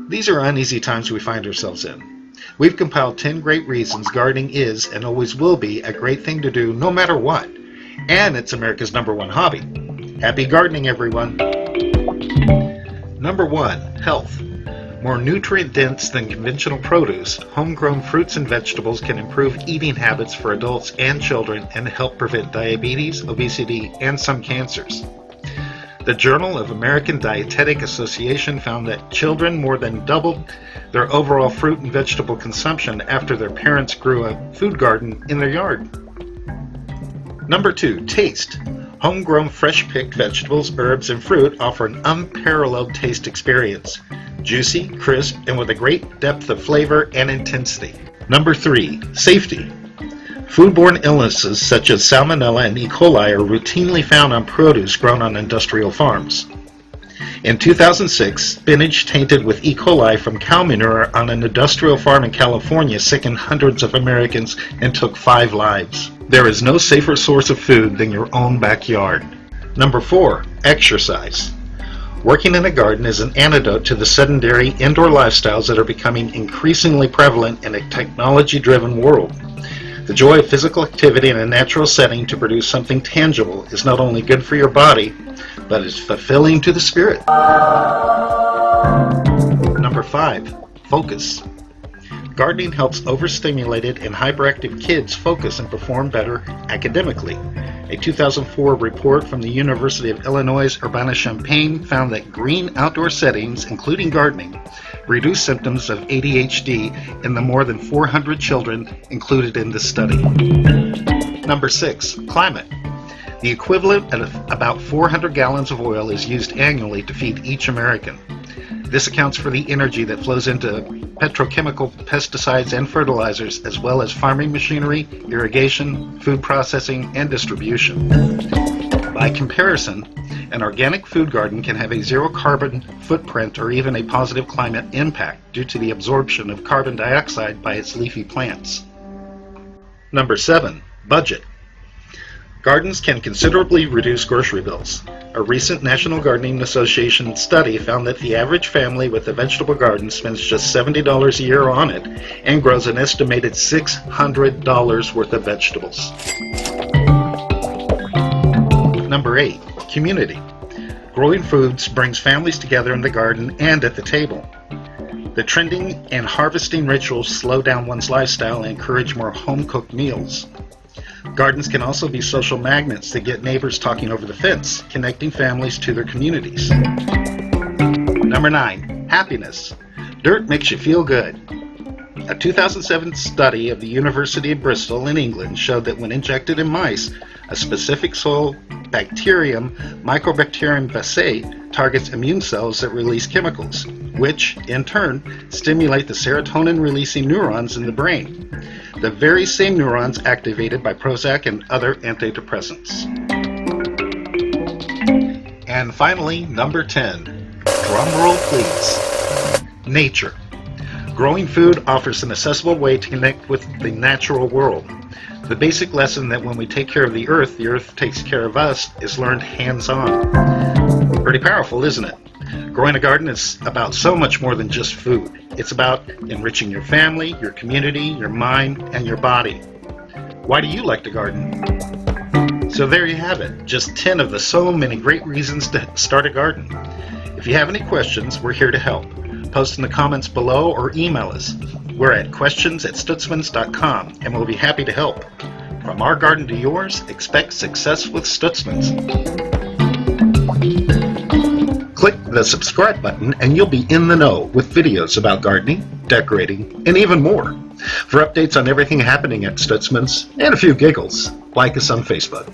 These are uneasy times we find ourselves in. We've compiled 10 great reasons gardening is and always will be a great thing to do no matter what. And it's America's #1 hobby. Happy gardening, everyone! Number 1, health. More nutrient-dense than conventional produce, homegrown fruits and vegetables can improve eating habits for adults and children and help prevent diabetes, obesity, and some cancers. The Journal of American Dietetic Association found that children more than doubled their overall fruit and vegetable consumption after their parents grew a food garden in their yard. Number 2, taste. Homegrown fresh-picked vegetables, herbs, and fruit offer an unparalleled taste experience. Juicy, crisp, and with a great depth of flavor and intensity. Number 3, safety. Foodborne illnesses such as Salmonella and E. coli are routinely found on produce grown on industrial farms. In 2006, spinach tainted with E. coli from cow manure on an industrial farm in California sickened hundreds of Americans and took 5 lives. There is no safer source of food than your own backyard. Number 4, exercise. Working in a garden is an antidote to the sedentary indoor lifestyles that are becoming increasingly prevalent in a technology-driven world. The joy of physical activity in a natural setting to produce something tangible is not only good for your body, but is fulfilling to the spirit. Number 5, focus. Gardening helps overstimulated and hyperactive kids focus and perform better academically. A 2004 report from the University of Illinois Urbana-Champaign found that green outdoor settings, including gardening, reduce symptoms of ADHD in the more than 400 children included in this study. Number 6, climate. The equivalent of about 400 gallons of oil is used annually to feed each American. This accounts for the energy that flows into petrochemical pesticides and fertilizers, as well as farming machinery, irrigation, food processing, and distribution. By comparison, an organic food garden can have a zero carbon footprint or even a positive climate impact due to the absorption of carbon dioxide by its leafy plants. Number 7, budget. Gardens can considerably reduce grocery bills. A recent National Gardening Association study found that the average family with a vegetable garden spends just $70 a year on it and grows an estimated $600 worth of vegetables. Number 8, community. Growing foods brings families together in the garden and at the table. The trending and harvesting rituals slow down one's lifestyle and encourage more home-cooked meals. Gardens can also be social magnets that get neighbors talking over the fence, connecting families to their communities. Number 9, happiness. Dirt makes you feel good. A 2007 study of the University of Bristol in England showed that when injected in mice, a specific soil bacterium, Mycobacterium vaccae, targets immune cells that release chemicals, which, in turn, stimulate the serotonin-releasing neurons in the brain, the very same neurons activated by Prozac and other antidepressants. And finally, number 10, drum roll please, nature. Growing food offers an accessible way to connect with the natural world. The basic lesson that when we take care of the earth takes care of us is learned hands-on. Pretty powerful, isn't it? Growing a garden is about so much more than just food. It's about enriching your family, your community, your mind, and your body. Why do you like to garden? So there you have it, just 10 of the so many great reasons to start a garden. If you have any questions, we're here to help. Post in the comments below or email us. We're at questions@stutzmans.com and we'll be happy to help. From our garden to yours, expect success with Stutzmans. Click the subscribe button and you'll be in the know with videos about gardening, decorating, and even more. For updates on everything happening at Stutzmans and a few giggles, like us on Facebook.